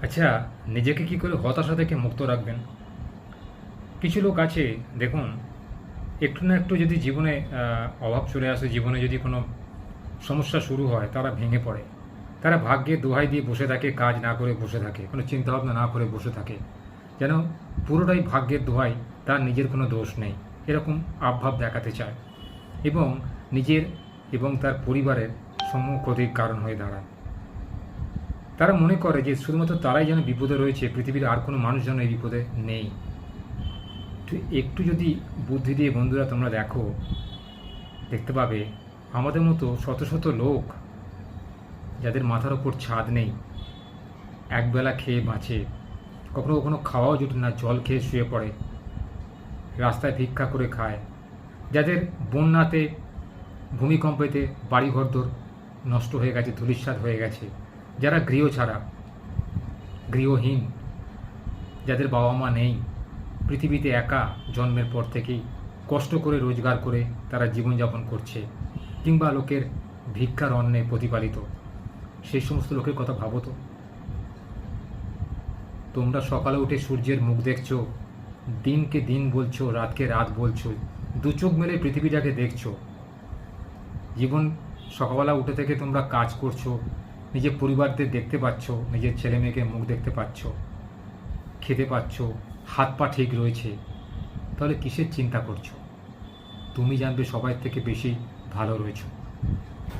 আচ্ছা, নিজেকে কি করে হতাশা থেকে মুক্ত রাখবেন? কিছু লোক আছে, দেখুন, একটু না একটু যদি জীবনে অভাব চলে আসে, জীবনে যদি কোনো সমস্যা শুরু হয়, তারা ভেঙে পড়ে। তারা ভাগ্যের দোহাই দিয়ে বসে থাকে, কাজ না করে বসে থাকে, কোনো চিন্তাভাবনা না করে বসে থাকে, যেন পুরোটাই ভাগ্যের দোহাই, তার নিজের কোনো দোষ নেই, এরকম আবভাব দেখাতে চায় এবং নিজের এবং তার পরিবারের সমূহ ক্ষতির কারণ হয়ে দাঁড়ায়। তারা মনে করে যে শুধুমাত্র তারাই যেন বিপদে রয়েছে, পৃথিবীর আর কোনো মানুষ যেন এই বিপদে নেই। তো একটু যদি বুদ্ধি দিয়ে বন্ধুরা তোমরা দেখো, দেখতে পাবে আমাদের মতো শত শত লোক যাদের মাথার ওপর ছাদ নেই, একবেলা খেয়ে বাঁচে, কখনো কখনো খাওয়াও জুটে না, জল খেয়ে শুয়ে পড়ে, রাস্তায় ভিক্ষা করে খায়, যাদের বন্যাতে ভূমিকম্পেতে বাড়িঘরদোর নষ্ট হয়ে গেছে, ধূলিসাৎ হয়ে গেছে, যারা গৃহ ছাড়া, গৃহহীন, যাদের বাবা মা নেই, পৃথিবীতে একা জন্মের পর থেকেই কষ্ট করে রোজগার করে তারা জীবনযাপন করছে, কিংবা লোকের ভিক্ষার অন্নে প্রতিপালিত, সেই সমস্ত লোকের কথা ভাবো তো। তোমরা সকালে উঠে সূর্যের মুখ দেখছো, দিনকে দিন বলছো, রাতকে রাত বলছো, দু চোখ মেলে পৃথিবীটাকে দেখছো। জীবন সকালবেলা উঠে থেকে তোমরা কাজ করছো, নিজের পরিবারদের দেখতে পাচ্ছ, নিজের ছেলে মেয়েকে মুখ দেখতে পাচ্ছ, খেতে পাচ্ছ, হাত পা ঠিক রয়েছে, তাহলে কিসের চিন্তা করছো? তুমি জানবে সবার থেকে বেশি ভালো রয়েছো।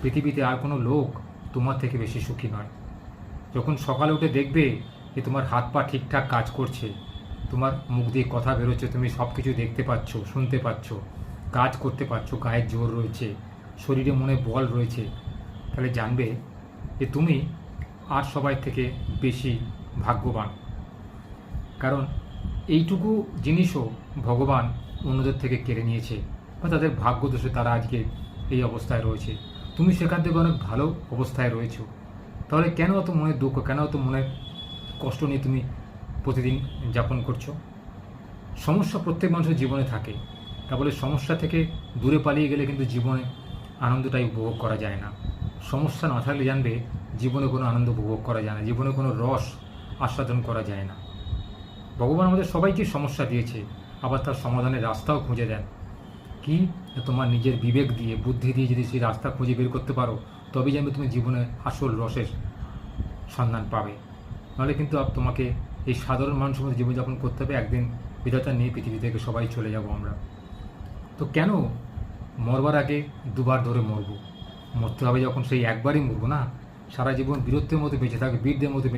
পৃথিবীতে আর কোনো লোক তোমার থেকে বেশি সুখী নয়। যখন সকালে উঠে দেখবে যে তোমার হাত পা ঠিকঠাক কাজ করছে, তোমার মুখ দিয়ে কথা বেরোচ্ছে, তুমি সব কিছু দেখতে পাচ্ছ, শুনতে পাচ্ছ, কাজ করতে পারছো, গায়ের জোর রয়েছে, শরীরে মনে বল রয়েছে, তাহলে জানবে যে তুমি আর সবাই থেকে বেশি ভাগ্যবান। কারণ এইটুকু জিনিসও ভগবান অন্যদের থেকে কেড়ে নিয়েছে, বা তাদের ভাগ্যদোষে তারা আজকে এই অবস্থায় রয়েছে। তুমি সেখান থেকে অনেক ভালো অবস্থায় রয়েছো। তাহলে কেন অত মনের দুঃখ, কেন অত মনের কষ্ট নিয়ে তুমি প্রতিদিন যাপন করছো? সমস্যা প্রত্যেক মানুষের জীবনে থাকে, তা বলে সমস্যা থেকে দূরে পালিয়ে গেলে কিন্তু জীবনে আনন্দটাই উপভোগ করা যায় না। সমস্যা না থাকলে জানবে জীবনে কোনো আনন্দ উপভোগ করা যায় না, জীবনে কোনো রস আস্বাদন করা যায় না। ভগবান আমাদের সবাইকে সমস্যা দিয়েছে, আবার তার সমাধানের রাস্তাও খুঁজে দেন। কি? তোমার নিজের বিবেক দিয়ে, বুদ্ধি দিয়ে যদি সেই রাস্তা খুঁজে বের করতে পারো, তবেই জানবে তুমি জীবনে আসল রসের সন্ধান পাবে। নাহলে কিন্তু তোমাকে এই সাধারণ মানুষের মধ্যে জীবনযাপন করতে হবে। একদিন বিধাতা নিয়ে পৃথিবী থেকে সবাই চলে যাব আমরা। তো কেন মরবার আগে দুবার ধরে মরবো? মরতে হবে যখন সেই একবারই মরবো না? সারা জীবন বীরত্বের মধ্যে বেঁচে থাকবে, বীরদের মধ্যে